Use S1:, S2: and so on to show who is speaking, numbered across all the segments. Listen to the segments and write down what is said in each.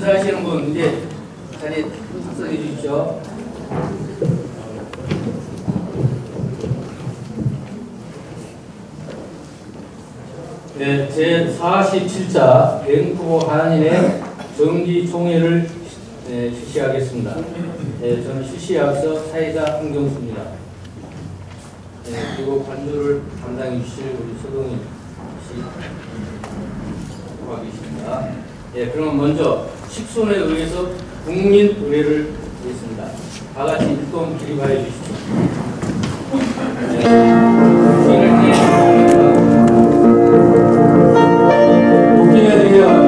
S1: 인사하시는 분 이제 자리에 탑승해 주십시오. 네, 제47차 밴쿠버 한인의 정기총회를 실시하겠습니다. 네, 저는 실시에 앞서 사회자 한경수입니다. 네, 그리고 관조를 담당해 주실 우리 서동인 씨 계십니다. 네, 그럼 먼저 식손에 의해서 국민 의례를 드리겠습니다. 다 같이 일동 기립하여 주십시오. 국민에 대한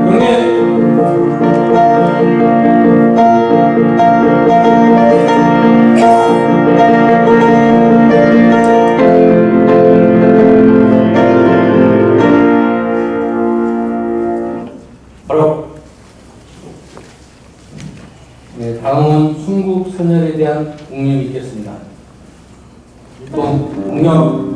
S1: 명예. 네, 다음은 순국 선열에 대한 공명이 있겠습니다. 공명.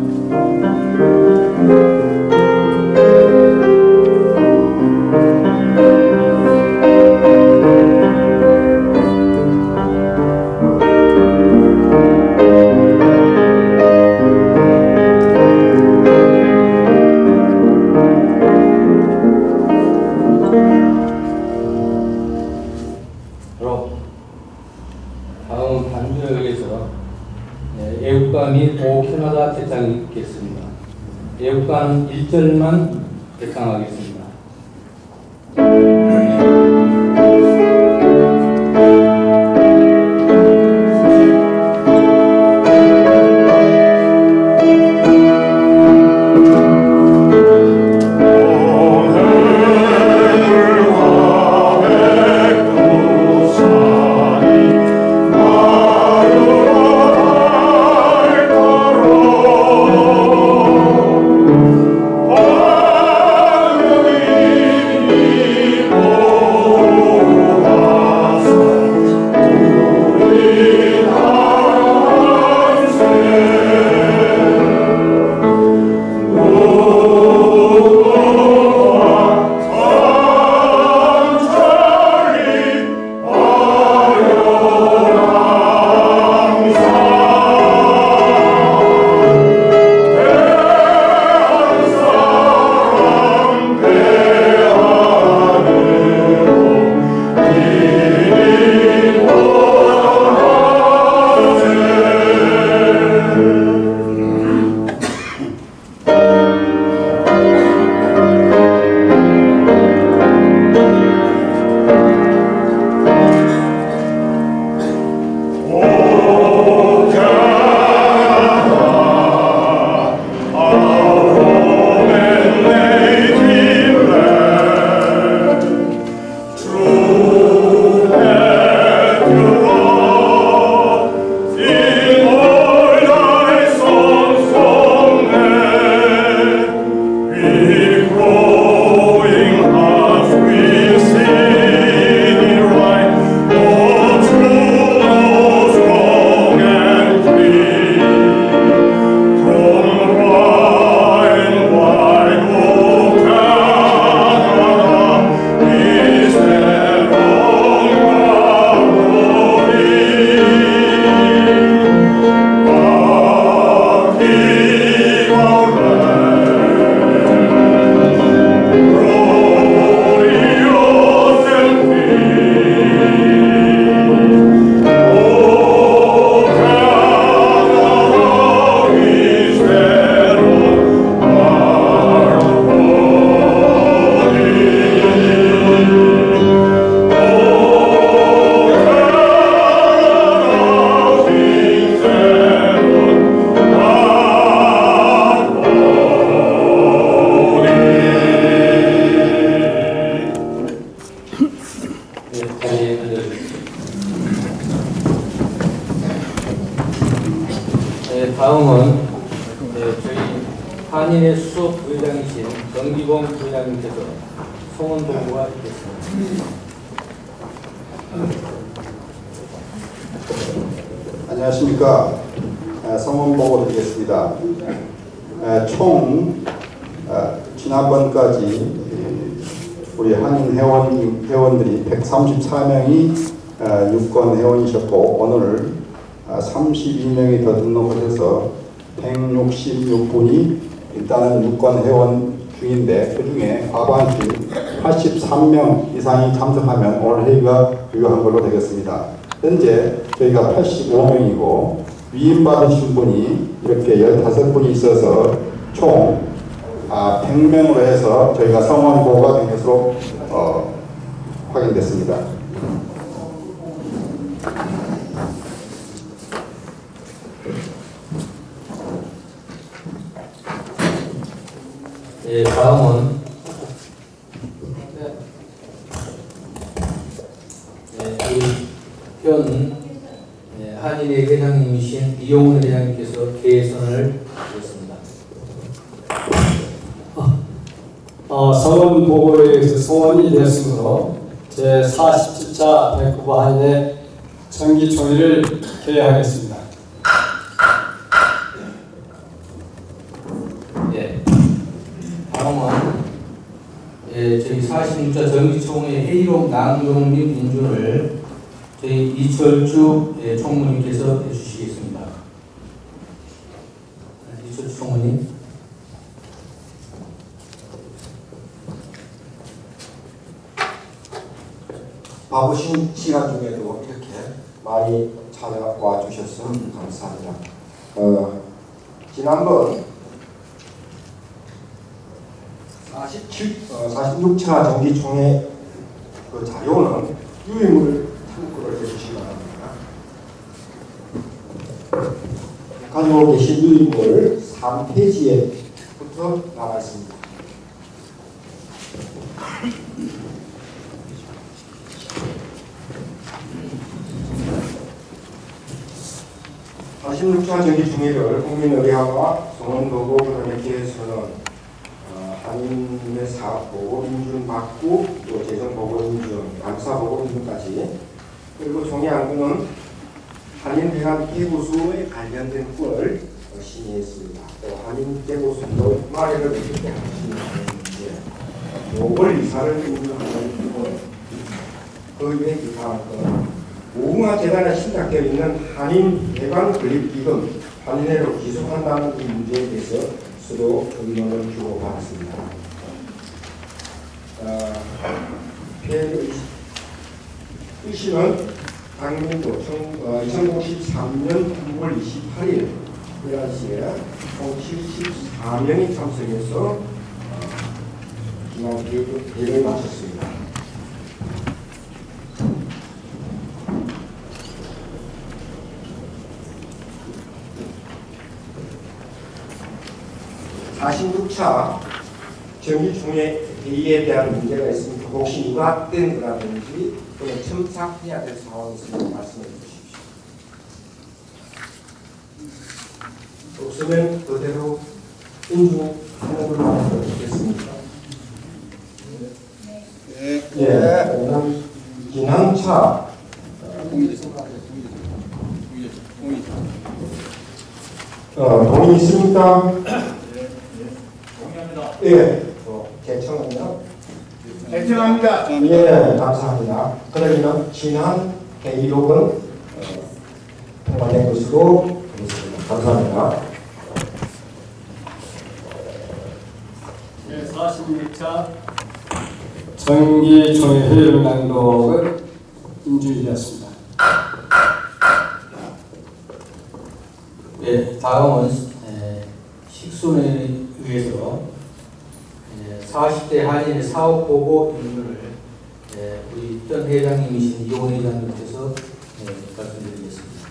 S1: 다음 반주에 의해서 애국가 및 오캐나다 대장이 있겠습니다. 애국가는 1절만 대장하겠습니다. 다음은 저희 한인의 수석 부회장이신 정기봉 부회장님께서 송원 보고가 있겠습니다.
S2: 안녕하십니까. 성원 보고 드리겠습니다. 총 지난번까지 우리 한인 회원들이 134명이 유권 회원이셨고 오늘 32명이 더 등록을 해서 166분이 일단은 유권 회원 중인데 그중에 과반수 83명 이상이 참석하면 오늘 회의가 유효한 걸로 되겠습니다. 현재 저희가 85명이고 위임받으신 분이 이렇게 15분이 있어서 총 100명으로 해서 저희가 성원 보고가 된 것으로 확인됐습니다.
S1: 예, 다음은 현 한인회 회장님이신 이용훈 회장님께서 개선을 드렸습니다.
S3: 성원 보고에 의해서 성원이 되었으므로 제47차 밴쿠버 한인회 정기총회를 개회하겠습니다.
S1: 예, 다음은 저희 46차 정기총회 회의록 낭독 및 인준을 저희 이철주 총무님께서 해주시겠습니다. 이철주 총무님.
S4: 바쁘신 시간 중에도 이렇게 많이 찾아와 주셔서 감사합니다. 지난번 46차 정기총회 그 자료는 유의물 참고를 해주시기 바랍니다. 가지고 계신 유의물 3페이지에부터 나와 있습니다. (46차) 정기총회를 국민의례화와 성원보고 그다음에 개선은 한인의 사업보고 인준받고 또 재정보고 인준, 감사보고 인준까지 그리고 총회안건은 한인회관 개구수에 관련된 건을 심의했습니다. 또 한인개구수도 마련을 이렇게 하시는 5월 이사를 인준하는 건 그 외에 기타한 건 무궁화재단에 신탁되어 있는 한인회관 건립기금 한인회로 기속한다는 이 문제에 대해서 서로 의논을 주고받았습니다. 의시는 당민도 2053년 9월 28일 11시에 총 74명이 참석해서 기간 회의를 마쳤습니다. (46차) 정기총회 회의에 대한 문제가 있으니까 혹시 누락된 거라든지 또는 첨삭해야 될 상황이 있으면 말씀해 주십시오. 없으면 그대로 인준하는 걸로 되겠습니까? 네. 지난차 동의 있습니까? 예, 개청은요?
S5: 개청합니다.
S4: 예, 감사합니다. 그러면 지난 회의록은 통과된 것으로 보겠습니다. 감사합니다.
S3: 네, 46차 정기총회 회의록 낭독은 인준되었습니다.
S1: 네, 다음은 식순에 의해서 40대 한인의 사업보고 인준을 우리 현 회장님이신 이용훈 회장님께서 말씀드리겠습니다.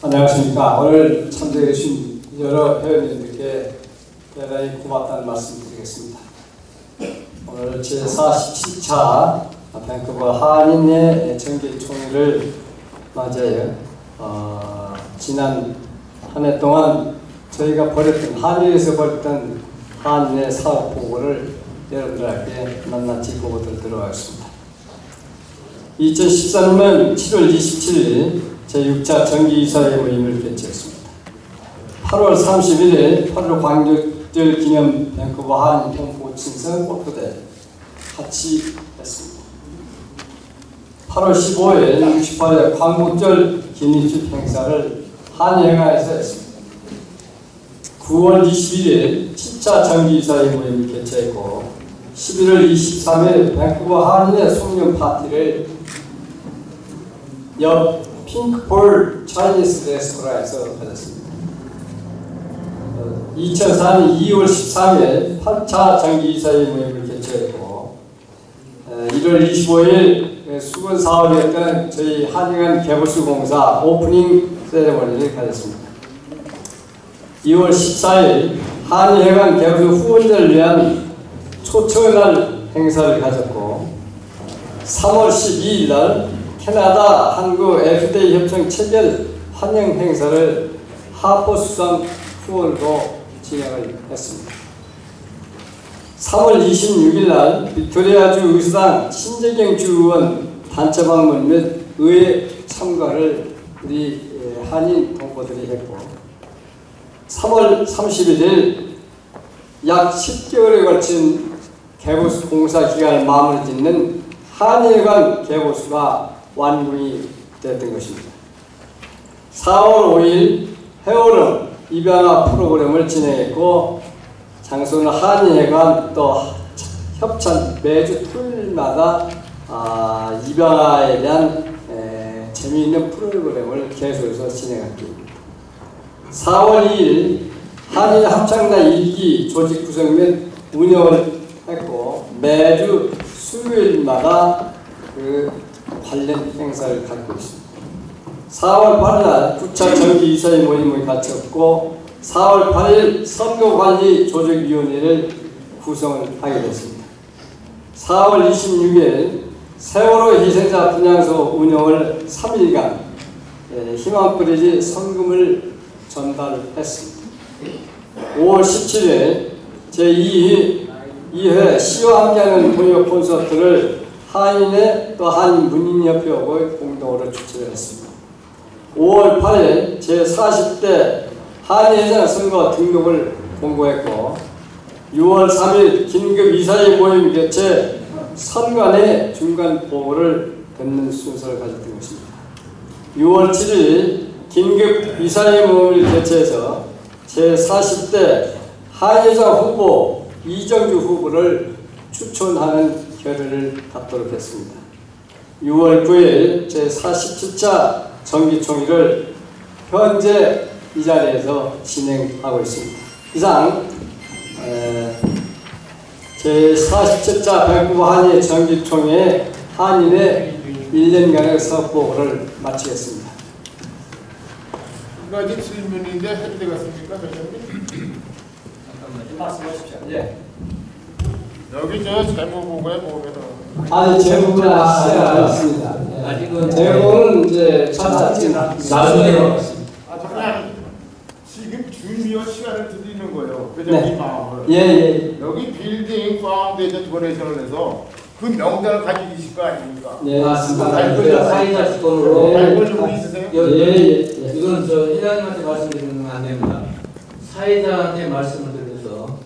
S3: 안녕하십니까. 오늘 참석해 주신 여러 회원님들께 대단히 고맙다는 말씀 드리겠습니다. 오늘 제47차 밴쿠버 한인회 정기총회를 맞이하여 지난 한 해 동안 저희가 벌였던 한일에서 벌였던 한인회 사업 보고를 여러분들에게 낱낱이 보고를 들어가겠습니다. 2014년 7월 27일 제6차 정기이사회 모임을 개최했습니다. 8월 31일 8월 광주 광복절 기념 밴쿠버 한인 동포 친선 골프대 같이 했습니다. 8월 15일 68회 광복절 기념축 행사를 한인회관에서 했습니다. 9월 21일 7차 정기이사회 모임을 개최했고 11월 23일 밴쿠버 한인의 송년 파티를 옆 핑크볼 차이니스 레스토랑에서 가졌습니다. 2004년 2월 13일 8차 정기이사회 모임을 개최했고 1월 25일 수건 사업이었던 저희 한인회관 개보수 공사 오프닝 세레머니를 가졌습니다. 2월 14일 한인회관 개보수 후원자를 위한 초청날 행사를 가졌고 3월 12일 날 캐나다 한국 FDA 협정 체결 환영 행사를 하포수산 후원으로 진행을 했습니다. 3월 26일 날 빅토리아주 의사당 신재경 주의원 단체 방문 및 의회 참가를 우리 한인 동포들이 했고 3월 31일 약 10개월에 걸친 개보수 공사 기간을 마무리 짓는 한인회관 개보수가 완공이 됐던 것입니다. 4월 5일 해오름 입양아 프로그램을 진행했고 장소는 한인회관 또 협찬 매주 토요일마다 입양아에 대한 재미있는 프로그램을 계속해서 진행합니다. 4월 2일 한인 합창단 1기 조직 구성 및 운영을 했고 매주 수요일마다 그 관련 행사를 갖고 있습니다. 4월 8일 9차 정기이사회 모임을 갖췄고 4월 8일 선거관리 조직위원회를 구성을 하게 됐습니다. 4월 26일 세월호 희생자 분향소 운영을 3일간 희망브리지 성금을 전달했습니다. 5월 17일 제2회 시와 함께하는 동요 콘서트를 한인회 또 한인문인협회하고 공동으로 주최를 했습니다. 5월 8일 제40대 한인회장 선거 등록을 공고했고 6월 3일 긴급 이사회 모임 개최 선관의 중간 보고를 듣는 순서를 가졌던 것입니다. 6월 7일 긴급 이사회 모임을 개최해서 제40대 한인회장 후보 이정주 후보를 추천하는 결의를 갖도록 했습니다. 6월 9일 제47차 정기총회를 현재 이 자리에서 진행하고 있습니다. 이상 제47차 밴쿠버 한인 정기총회 한인의 1년간의 사업보고를 마치겠습니다.
S5: 두 가지 질문인데 해도 되겠습니까?
S3: 말씀하십시오. 예.
S5: 여기 저 재무보고에 보면은
S3: 아니 제목은 아직습니다.
S1: 아직은
S3: 제목은 이제 찾았지 나중에.
S5: 잠깐 지금 준비할 시간을 드리는 거예요. 그죠?
S3: 네.
S5: 이 마음을.
S3: 예.
S5: 여기 빌딩 파운데이션 도네이션을 해서 그 명단을 가지고 계실 거 아닙니까?
S3: 예.
S1: 맞습니다. 사이다 수건으로
S5: 알고 좀 있으세요?
S1: 이건 저 회장님한테 말씀드리는 건 안 됩니다. 사회자한테 말씀을 드려서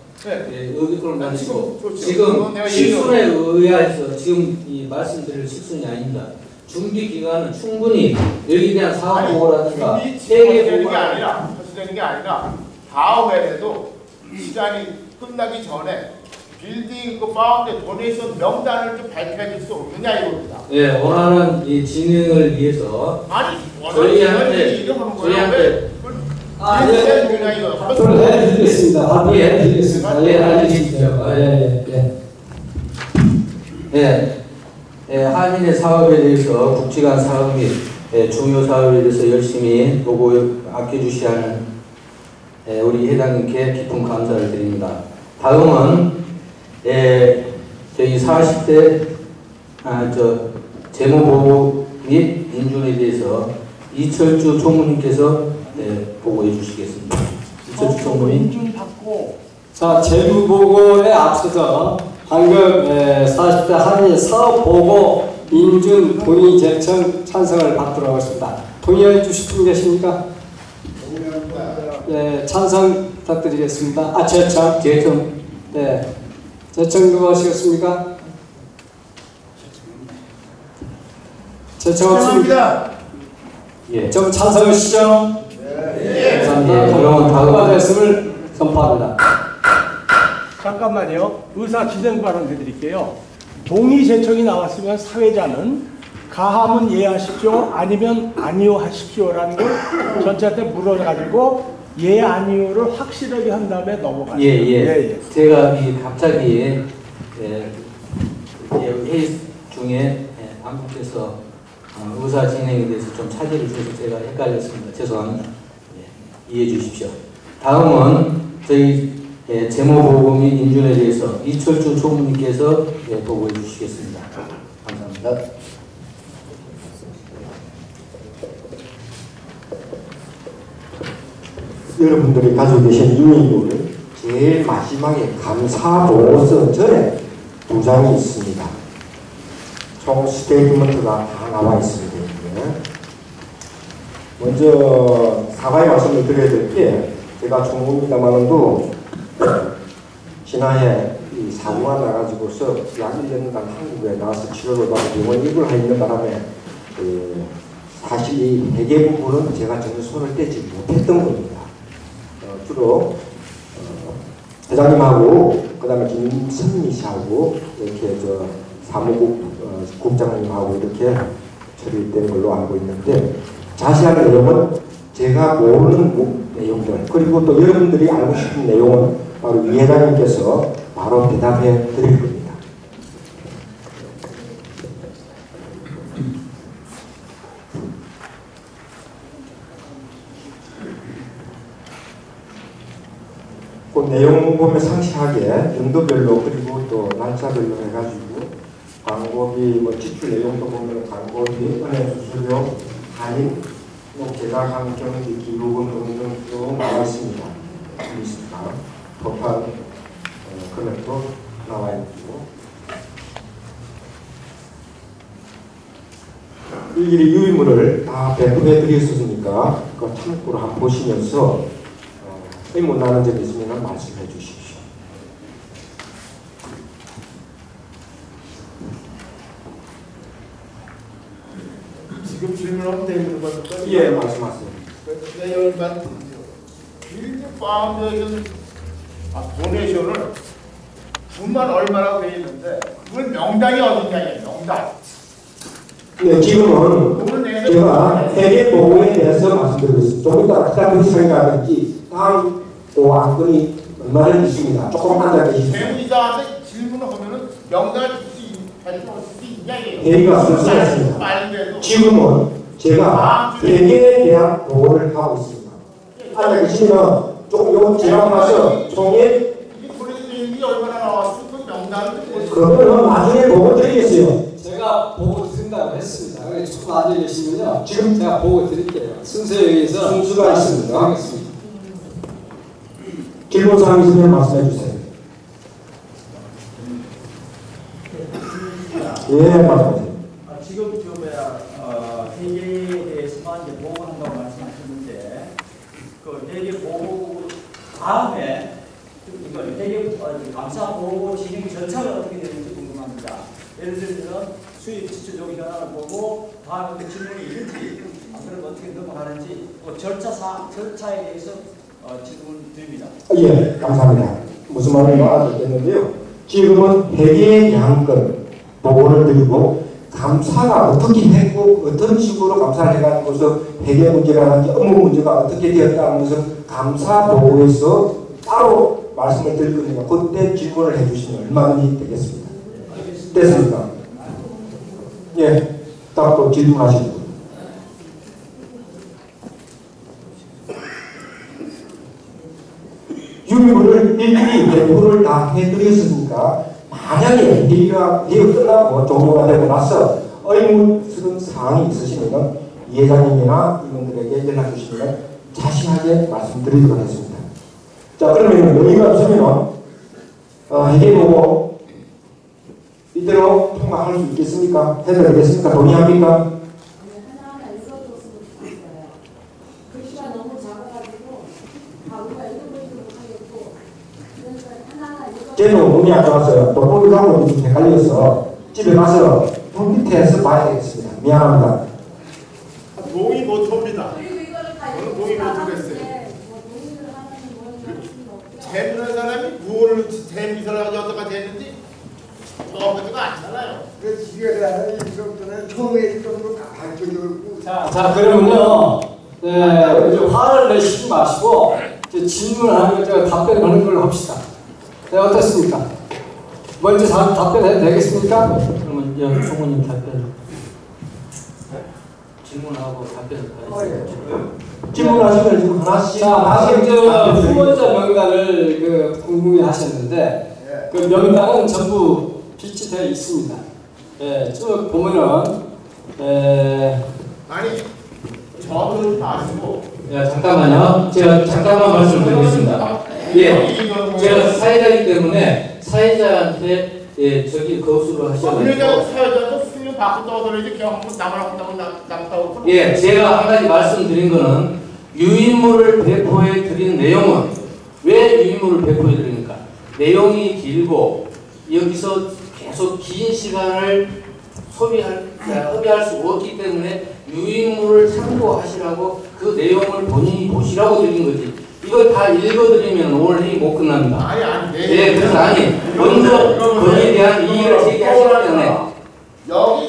S1: 여기 걸 만드시고 지금 식순에 의해서 지금 이 말씀드릴 식순이 아닙니다. 준비 기간은 충분히 여기 대한 사업 보고라든가 세계 보고
S5: 아니라 되는 게 아니라 다음에도 시간이 끝나기 전에 빌딩 그 파운드 도네이션 명단을 좀 발표해 줄 수 없느냐 이겁니다.
S1: 예, 원하는 이 진행을 위해서
S5: 아니
S1: 저희한테
S3: 답변을 해드리겠습니다. 답변을 해드리겠습니다.
S1: 예, 알려주십시오. 한인의 사업에 대해서 국지간 사업 및 중요 사업에 대해서 열심히 보고 아껴주셔야 하는 우리 회장님께 깊은 감사를 드립니다. 다음은 저희 40대 재무보고 및 인준에 대해서 이철주 총무님께서 보고해 주시겠습니다. 이철주 총무님.
S3: 자, 재무보고에 앞서서 방금 40대 한인 사업보고 인준 동의 제청 찬성을 받도록 하겠습니다. 동의해 주실 분 계십니까? 예, 찬성 부탁드리겠습니다. 재청. 네. 재청 누가 하시겠습니까? 재청 없습니다.
S1: 예.
S3: 좀 찬성하시죠?
S1: 예. 그러면 다음
S3: 말씀을 선포합니다.
S6: 잠깐만요. 의사 진행 발언 해드릴게요. 동의 제청이 나왔으면 사회자는 가함은 예 하십시오 아니면 아니요 하십시오라는 걸 전체한테 물어가지고 예 아니요를 확실하게 한 다음에 넘어가요.
S1: 예. 제가 갑자기 회의 중에 안국께서 의사 진행에 대해서 좀 차질을 줘서 제가 헷갈렸습니다. 죄송합니다. 이해해 주십시오. 다음은 저희 재무보고 및 인준에 대해서 이철주 총무님께서 보고해 주시겠습니다. 감사합니다.
S4: 여러분들이 가지고 계신 유인물을 제일 마지막에 감사보고서 전에 2장이 있습니다. 총 스테이트먼트가 다 나와 있습니다. 먼저 사과의 말씀을 드려야 될 게 제가 총무입니다만도 지난해 이 사고가 나가지고서 약 1년간 한국에 나와서 치료를 받고 병원 입원을 있는 바람에 사실 이 회계 부분은 제가 전혀 손을 떼지 못했던 겁니다. 주로 회장님하고 그다음에 김선미 씨하고 이렇게 사무국 국장님하고 이렇게 처리된 걸로 알고 있는데 자세한 내용은 제가 모르는 내용들 그리고 또 여러분들이 알고 싶은 내용은 바로 위 회장님께서 바로 대답해 드릴 겁니다. 그 내용 보면 상세하게 연도별로 그리고 또 날짜별로 해가지고 광고비 지출 내용도 보면 광고비, 은행수수료, 할인, 계좌 경비 기록은 등등 나와 있습니다. 토탈 금액도 나와 있고 일일이 유의물을 다 배포해 드렸으니까 그 참고로 한번 보시면서 의문 나는 점이 있으면 말씀해 주십시오.
S5: 지금 질문하면 되는 겁니까?
S4: 예, 말씀하세요.
S5: 내용만 빌딩 파운데이션 도네이션을 돈만 얼마라고 돼 있는데 그걸 명단이 어딨냐예요. 명단.
S4: 네, 지금은 제가 회계 보고에 대해서 말씀드리고 있습니다. 조금 이따 기타 생각하든지 다음 또 안건이 얼마나 있습니다. 조금 앉아 계십시오.
S5: 배우자한테 질문을 하면은 명단을 줄 수 있냐예요.
S4: 회의가 순수했습니다. 지금은 제가 회계에 대한 보고를 하고 있습니다. 앉아 계시면 조금 요거 지나고 나서 총회
S5: 이게 도네이션이 얼마나 나왔어? 그 명단을
S4: 그거는 나중에 보고 드리겠어요.
S3: 제가 보고 드린다고 했습니다. 조금 앉아 계시면요. 지금 제가 보고 드릴게요. 순서에 의해서
S4: 순수가 있습니다.
S3: 하겠습니다.
S4: 질문사항 있으면 말씀해 주세요. 예, 말씀하세요.
S7: 지금 회계에 대해서만 이제 보고한다고 말씀하셨는데 그 회계 보고 다음에 이걸 회계 감사 보고 진행 절차가 어떻게 되는지 궁금합니다. 예를 들면 수입 지출 조기 현황을 보고 다음에 질문이 있는지 그럼 어떻게 넘어가는지 그 절차에 대해서 질문 드립니다.
S4: 예, 감사합니다. 무슨 말인지 알아듣겠는데요. 지금은 회계에 대한 건 보고를 드리고 감사가 어떻게 했고 어떤 식으로 감사를 해가지고서 회계 문제라든지 업무 문제가 어떻게 되었다 하면서 감사 보고에서 따로 말씀을 드릴 거니까 그때 질문을 해주시면 얼마든지 되겠습니다. 됐습니까? 예, 답도 질문하시고. 유무를 일일이 배포를 다 해드렸으니까 만약에 회의가 끝나고 종료가 되고 나서 의문스러운 사항이 있으시면 이 회장님이나 이분들에게 연락 주시면 자세하게 말씀드리도록 하겠습니다. 자, 그러면 의의가 없으면 회계보고 이대로 통과할 수 있겠습니까? 해도 되겠습니까? 동의합니까?
S8: 글씨가 너무 작아가지고 우리가 읽어보지 못하겠어요.
S3: 걔도 몸이 안 좋았어요. 또 거기하고 좀 헷갈려서 집에 가서 통 밑에서 봐야 되겠습니다. 미안합니다.
S5: 동의 못합니다.
S8: 그리고 이거를 다
S5: 저는 동의 못하겠어요.
S8: 뭐 동의를 하는 뭐
S5: 재밌는 사람이 무엇을 재미를 하지 어떡하지 했는지 저거지가 않잖아요.
S9: 그 지금 이정도는 처음에 정도 다 밝혀주고.
S3: 자 그러면요. 네, 이제 화를 내시지 마시고 이제 질문하는 거 답변하는 걸로 합시다. 네, 어떻습니까? 먼저 답변해도 되겠습니까?
S1: 그러면 총무님 답변. 질문하고 답변을
S3: 질문하시면 지금 하나씩. 자, 방금 후보자 명단을 궁금해하셨는데 그 명단은 전부 비치되어 있습니다. 예, 쭉 보면은
S5: 아니 저들 마시고.
S1: 잠깐만요. 제가 잠깐만 말씀드리겠습니다. 예, 제가 사회자이기 때문에 사회자한테 저기 거수를 하셔가지고.
S5: 사회자도 수면 받고 떠들어야지 경험 남았다고.
S1: 예, 제가 한 가지 말씀드린 거는 유인물을 배포해 드린 내용은 왜 유인물을 배포해 드립니까? 내용이 길고 여기서 계속 긴 시간을 허비할 수 없기 때문에 유인물을 참고하시라고 그 내용을 본인이 보시라고 드린 거지. 이걸 다 읽어드리면 오늘 회의 못 끝납니다.
S5: 아니.
S1: 예, 그래서 먼저 거기에 대한 이의를 제기하시기 때문에
S5: 여기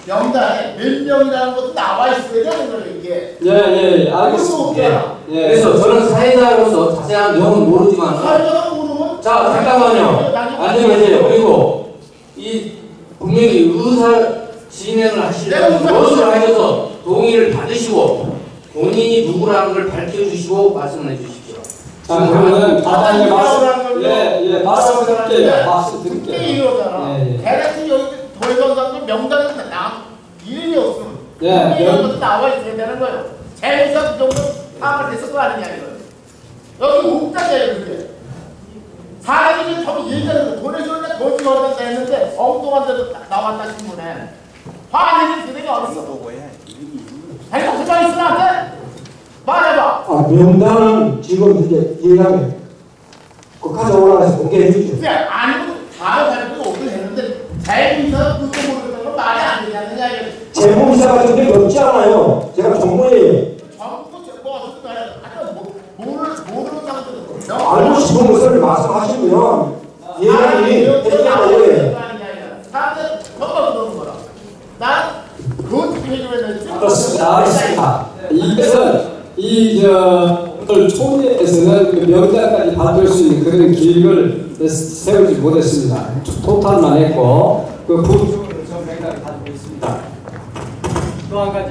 S5: 명단에 몇 명이라는 것도 나와 있어야 되는 거예요, 이게.
S3: 예, 알겠습니다. 예.
S1: 그래서 저는 사회자로서 자세한 내용은 모르지만
S5: 사회자가 모르면
S1: 자, 잠깐만요. 앉아 계세요. 그리고 이 분명히 의사 진행을 하시려면 무엇을 하셔서 동의를 받으시고 본인이 누구라는 걸 밝혀주시고 말씀을 해주십시오.
S3: 자, 그러면 간단히 말씀드릴게요.
S5: 이거잖아. 대략 여기 도의원장들 명단에 이름이 없으면 이런 것도 나와 있어야 되는 거예요. 재미있어 그 정도 파악을 했을 거 아니냐 이거. 여기 웅장해요 그게. 사람이 좀 얘기하는 거 돈에서 돈이 얼마나 했는데 엉뚱한 데도 나왔다 신문에. 화내는 기능이 어딨어? 아니 가만 있으면 안 돼? 말해봐.
S3: 명단은 지금 이제 얘기하면 그 가져올라가서 공개해 주죠.
S5: 그냥 아니면 다른 사람들도 없긴 했는데 재미있어 그거 모르겠다는 건 말이 안 되지 않느냐 이거.
S3: 재무이사 같은 게 없지 않아요. 제가 정부에
S5: 정부 뭐 어떻게 말해? 아니 모르는 사람들은
S3: 알고 싶은 것을 말씀하시면 예단이 해주잖아요.
S5: 사람들 정말 그러는 거라. 난 그것도 해줘야 되지.
S3: 그렇습니다. 알겠습니다. 이것은 오늘 총회에서는 그 명단까지 받을 수 있는 그런 기획을 세우지 못했습니다. 토탈만 했고 그 부분적으로 저 명단을 가지고 있습니다. 또 한 가지.